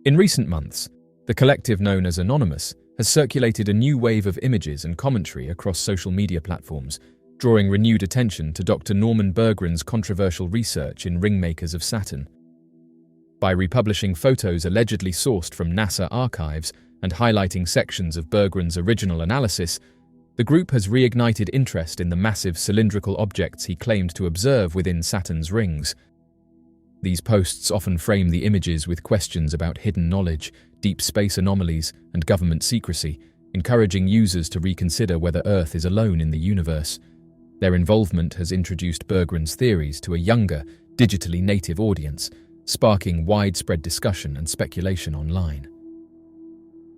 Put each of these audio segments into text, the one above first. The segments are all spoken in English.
In recent months, the collective known as Anonymous has circulated a new wave of images and commentary across social media platforms, drawing renewed attention to Dr. Norman Bergrun's controversial research in ringmakers of Saturn. By republishing photos allegedly sourced from NASA archives and highlighting sections of Bergrun's original analysis, the group has reignited interest in the massive cylindrical objects he claimed to observe within Saturn's rings. These posts often frame the images with questions about hidden knowledge, deep space anomalies, and government secrecy, encouraging users to reconsider whether Earth is alone in the universe. Their involvement has introduced Bergrun's theories to a younger, digitally native audience, sparking widespread discussion and speculation online.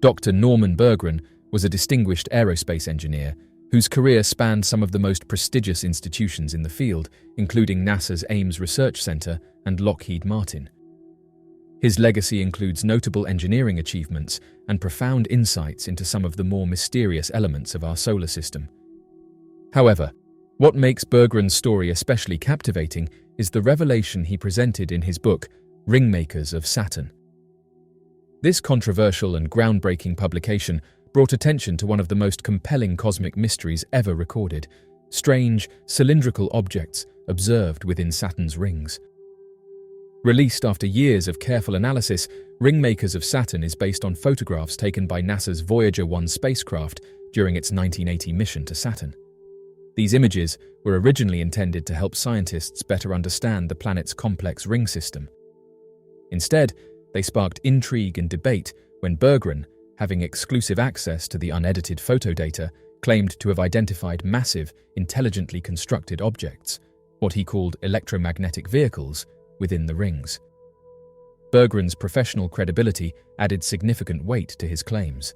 Dr. Norman Bergrun was a distinguished aerospace engineer whose career spanned some of the most prestigious institutions in the field, including NASA's Ames Research Center and Lockheed Martin. His legacy includes notable engineering achievements and profound insights into some of the more mysterious elements of our solar system. However, what makes Bergrun's story especially captivating is the revelation he presented in his book, Ringmakers of Saturn. This controversial and groundbreaking publication brought attention to one of the most compelling cosmic mysteries ever recorded: strange, cylindrical objects observed within Saturn's rings. Released after years of careful analysis, Ringmakers of Saturn is based on photographs taken by NASA's Voyager 1 spacecraft during its 1980 mission to Saturn. These images were originally intended to help scientists better understand the planet's complex ring system. Instead, they sparked intrigue and debate when Bergrun, having exclusive access to the unedited photo data, claimed to have identified massive, intelligently constructed objects, what he called electromagnetic vehicles, within the rings. Bergrun's professional credibility added significant weight to his claims.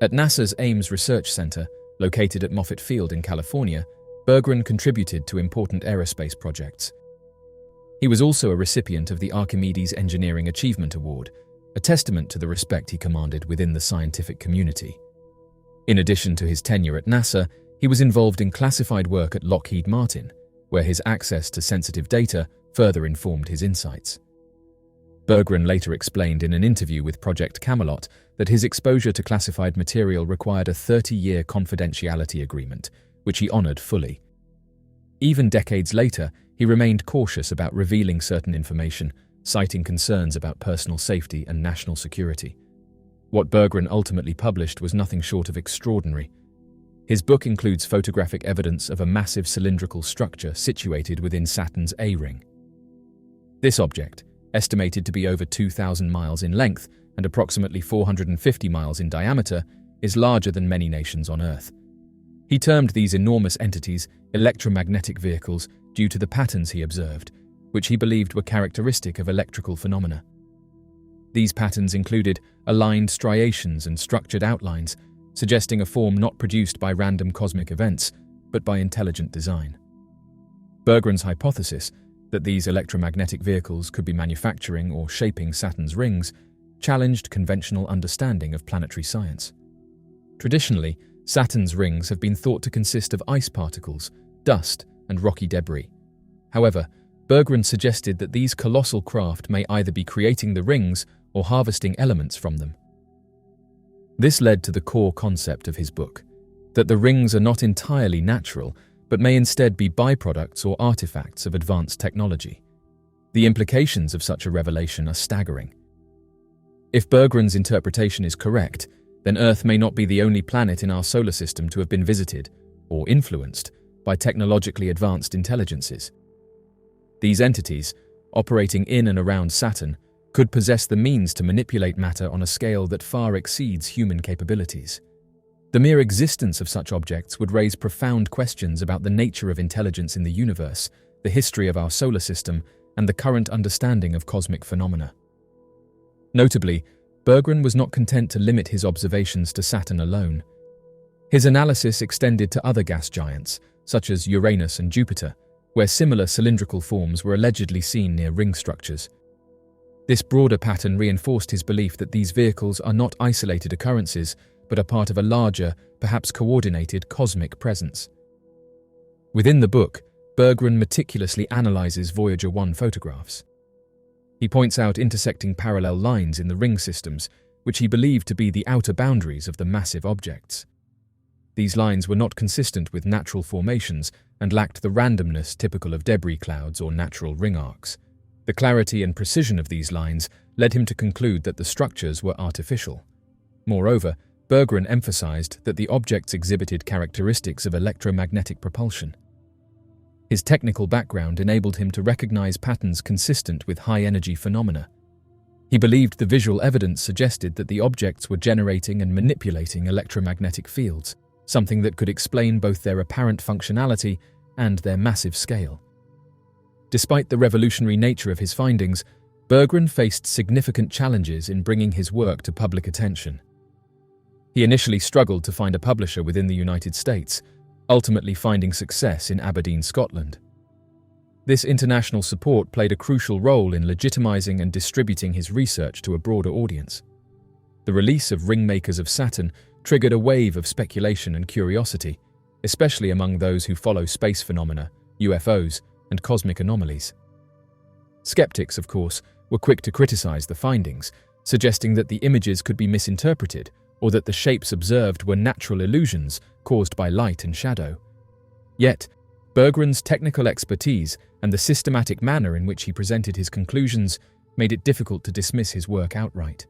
At NASA's Ames Research Center, located at Moffett Field in California, Bergrun contributed to important aerospace projects. He was also a recipient of the Archimedes Engineering Achievement Award, a testament to the respect he commanded within the scientific community. In addition to his tenure at NASA, he was involved in classified work at Lockheed Martin, where his access to sensitive data further informed his insights. Bergrun later explained in an interview with Project Camelot that his exposure to classified material required a 30-year confidentiality agreement, which he honored fully. Even decades later, he remained cautious about revealing certain information, citing concerns about personal safety and national security. What Bergrun ultimately published was nothing short of extraordinary. His book includes photographic evidence of a massive cylindrical structure situated within Saturn's A-ring. This object, estimated to be over 2,000 miles in length and approximately 450 miles in diameter, is larger than many nations on Earth. He termed these enormous entities electromagnetic vehicles due to the patterns he observed, which he believed were characteristic of electrical phenomena. These patterns included aligned striations and structured outlines, suggesting a form not produced by random cosmic events, but by intelligent design. Bergrun's hypothesis that these electromagnetic vehicles could be manufacturing or shaping Saturn's rings challenged conventional understanding of planetary science. Traditionally, Saturn's rings have been thought to consist of ice particles, dust, and rocky debris. However, Bergrun suggested that these colossal craft may either be creating the rings or harvesting elements from them. This led to the core concept of his book, that the rings are not entirely natural, but may instead be byproducts or artifacts of advanced technology. The implications of such a revelation are staggering. If Bergrun's interpretation is correct, then Earth may not be the only planet in our solar system to have been visited or influenced by technologically advanced intelligences. These entities, operating in and around Saturn, could possess the means to manipulate matter on a scale that far exceeds human capabilities. The mere existence of such objects would raise profound questions about the nature of intelligence in the universe, the history of our solar system, and the current understanding of cosmic phenomena. Notably, Bergrun was not content to limit his observations to Saturn alone. His analysis extended to other gas giants, such as Uranus and Jupiter, where similar cylindrical forms were allegedly seen near ring structures. This broader pattern reinforced his belief that these vehicles are not isolated occurrences, but are part of a larger, perhaps coordinated cosmic presence. Within the book, Bergrun meticulously analyzes Voyager 1 photographs. He points out intersecting parallel lines in the ring systems, which he believed to be the outer boundaries of the massive objects. These lines were not consistent with natural formations and lacked the randomness typical of debris clouds or natural ring arcs. The clarity and precision of these lines led him to conclude that the structures were artificial. Moreover, Bergrun emphasized that the objects exhibited characteristics of electromagnetic propulsion. His technical background enabled him to recognize patterns consistent with high-energy phenomena. He believed the visual evidence suggested that the objects were generating and manipulating electromagnetic fields, something that could explain both their apparent functionality and their massive scale. Despite the revolutionary nature of his findings, Bergrun faced significant challenges in bringing his work to public attention. He initially struggled to find a publisher within the United States, ultimately finding success in Aberdeen, Scotland. This international support played a crucial role in legitimizing and distributing his research to a broader audience. The release of Ringmakers of Saturn triggered a wave of speculation and curiosity, especially among those who follow space phenomena, UFOs, and cosmic anomalies. Skeptics, of course, were quick to criticize the findings, suggesting that the images could be misinterpreted or that the shapes observed were natural illusions caused by light and shadow. Yet, Bergrun's technical expertise and the systematic manner in which he presented his conclusions made it difficult to dismiss his work outright.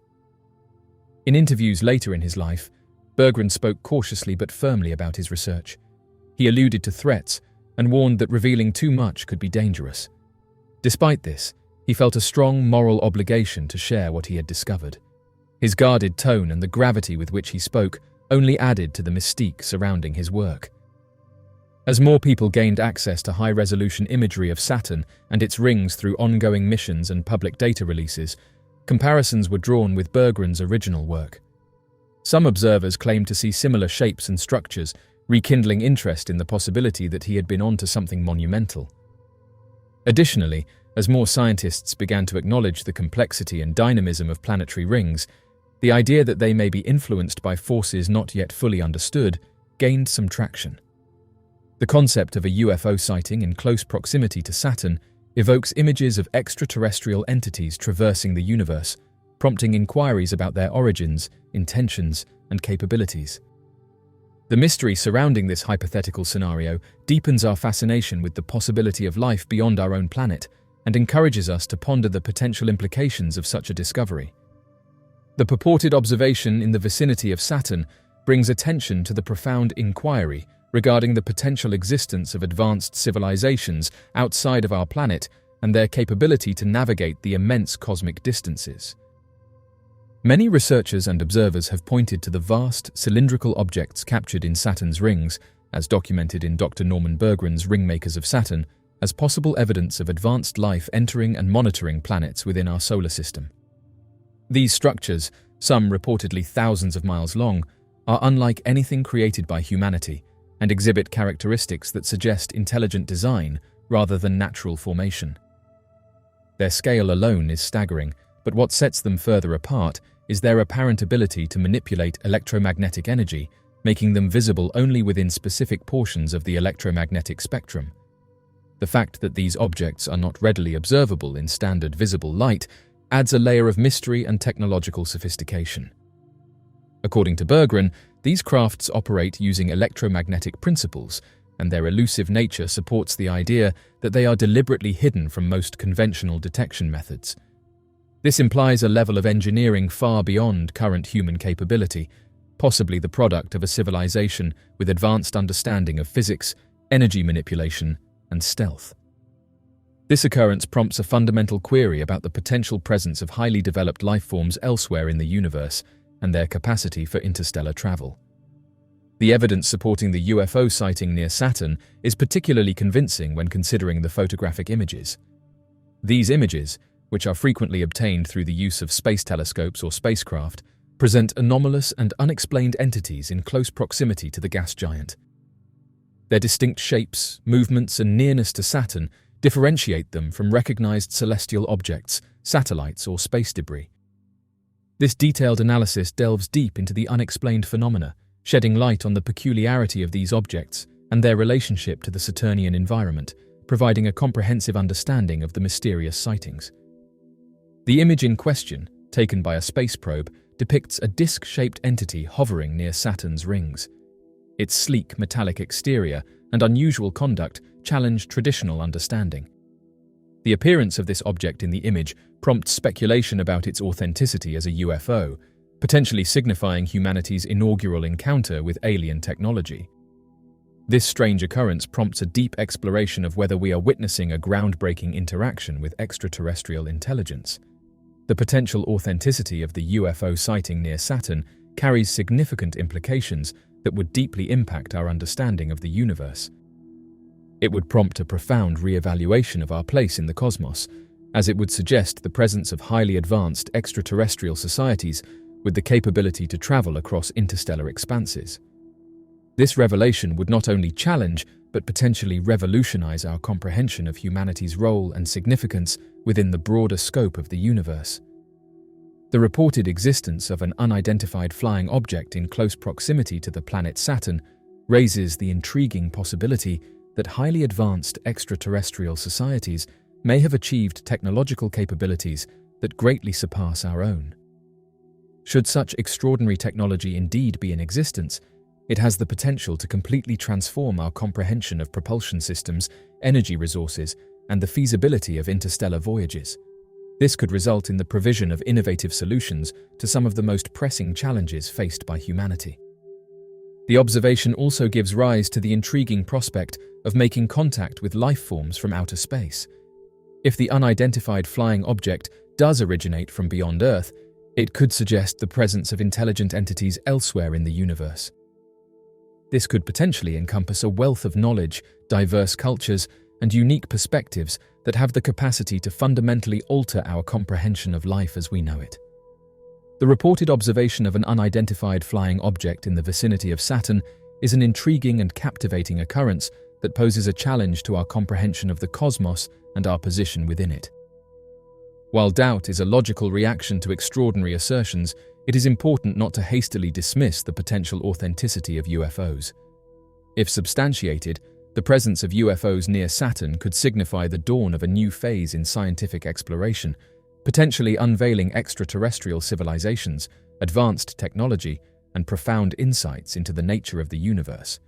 In interviews later in his life, Bergrun spoke cautiously but firmly about his research. He alluded to threats and warned that revealing too much could be dangerous. Despite this, he felt a strong moral obligation to share what he had discovered. His guarded tone and the gravity with which he spoke only added to the mystique surrounding his work. As more people gained access to high-resolution imagery of Saturn and its rings through ongoing missions and public data releases, comparisons were drawn with Bergrun's original work. Some observers claimed to see similar shapes and structures, rekindling interest in the possibility that he had been onto something monumental. Additionally, as more scientists began to acknowledge the complexity and dynamism of planetary rings, the idea that they may be influenced by forces not yet fully understood gained some traction. The concept of a UFO sighting in close proximity to Saturn evokes images of extraterrestrial entities traversing the universe, prompting inquiries about their origins, intentions, and capabilities. The mystery surrounding this hypothetical scenario deepens our fascination with the possibility of life beyond our own planet and encourages us to ponder the potential implications of such a discovery. The purported observation in the vicinity of Saturn brings attention to the profound inquiry regarding the potential existence of advanced civilizations outside of our planet and their capability to navigate the immense cosmic distances. Many researchers and observers have pointed to the vast, cylindrical objects captured in Saturn's rings, as documented in Dr. Norman Bergrun's Ringmakers of Saturn, as possible evidence of advanced life entering and monitoring planets within our solar system. These structures, some reportedly thousands of miles long, are unlike anything created by humanity and exhibit characteristics that suggest intelligent design rather than natural formation. Their scale alone is staggering, but what sets them further apart is their apparent ability to manipulate electromagnetic energy, making them visible only within specific portions of the electromagnetic spectrum. The fact that these objects are not readily observable in standard visible light adds a layer of mystery and technological sophistication. According to Bergrun, these crafts operate using electromagnetic principles, and their elusive nature supports the idea that they are deliberately hidden from most conventional detection methods. This implies a level of engineering far beyond current human capability, possibly the product of a civilization with advanced understanding of physics, energy manipulation, and stealth. This occurrence prompts a fundamental query about the potential presence of highly developed life forms elsewhere in the universe and their capacity for interstellar travel. The evidence supporting the UFO sighting near Saturn is particularly convincing when considering the photographic images. These images, which are frequently obtained through the use of space telescopes or spacecraft, present anomalous and unexplained entities in close proximity to the gas giant. Their distinct shapes, movements, and nearness to Saturn differentiate them from recognized celestial objects, satellites, or space debris. This detailed analysis delves deep into the unexplained phenomena, shedding light on the peculiarity of these objects and their relationship to the Saturnian environment, providing a comprehensive understanding of the mysterious sightings. The image in question, taken by a space probe, depicts a disc-shaped entity hovering near Saturn's rings. Its sleek metallic exterior and unusual conduct challenge traditional understanding. The appearance of this object in the image prompts speculation about its authenticity as a UFO, potentially signifying humanity's inaugural encounter with alien technology. This strange occurrence prompts a deep exploration of whether we are witnessing a groundbreaking interaction with extraterrestrial intelligence. The potential authenticity of the UFO sighting near Saturn carries significant implications that would deeply impact our understanding of the universe. It would prompt a profound re-evaluation of our place in the cosmos, as it would suggest the presence of highly advanced extraterrestrial societies with the capability to travel across interstellar expanses. This revelation would not only challenge, but potentially revolutionize our comprehension of humanity's role and significance within the broader scope of the universe. The reported existence of an unidentified flying object in close proximity to the planet Saturn raises the intriguing possibility that highly advanced extraterrestrial societies may have achieved technological capabilities that greatly surpass our own. Should such extraordinary technology indeed be in existence, it has the potential to completely transform our comprehension of propulsion systems, energy resources, and the feasibility of interstellar voyages. This could result in the provision of innovative solutions to some of the most pressing challenges faced by humanity. The observation also gives rise to the intriguing prospect of making contact with life forms from outer space. If the unidentified flying object does originate from beyond Earth, it could suggest the presence of intelligent entities elsewhere in the universe. This could potentially encompass a wealth of knowledge, diverse cultures, and unique perspectives that have the capacity to fundamentally alter our comprehension of life as we know it. The reported observation of an unidentified flying object in the vicinity of Saturn is an intriguing and captivating occurrence that poses a challenge to our comprehension of the cosmos and our position within it. While doubt is a logical reaction to extraordinary assertions, it is important not to hastily dismiss the potential authenticity of UFOs. If substantiated, the presence of UFOs near Saturn could signify the dawn of a new phase in scientific exploration, potentially unveiling extraterrestrial civilizations, advanced technology, and profound insights into the nature of the universe.